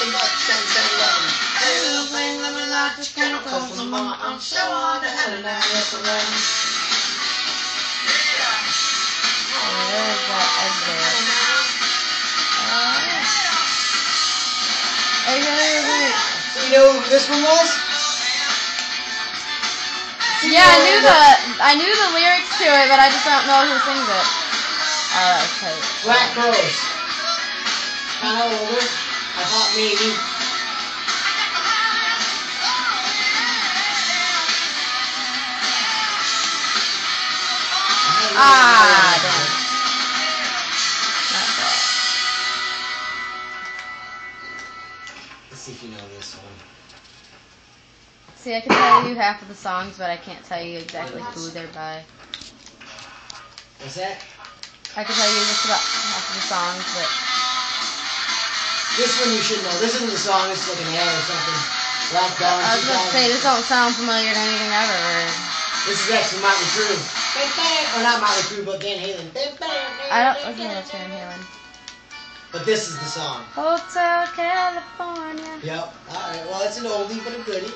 nothing but sense and love. Hey, little thing, let me light your candle, 'cause my mama, I'm sure on the hell and I yes, I am. There's that exit. You know who this one was? Yeah, I knew the lyrics to it, but I just don't know who sings it. Oh, that's tight. Black Crowes. Kind of older. I thought maybe. Ah, damn. Not bad. Let's see if you know this one. See, I can tell you half of the songs, but I can't tell you exactly who they're by. What's that? I can tell you just about half of the songs, but... This one you should know. This isn't the song, this is like an ad or something. Black Dawn. I was about to say, this don't sound familiar to anything I've ever heard. This is actually Motley Crue. Or not Motley Crue, but Van Halen. I don't listen to Van Halen. But this is the song. Hotel California. Yep. Alright, well, it's an oldie, but a goodie.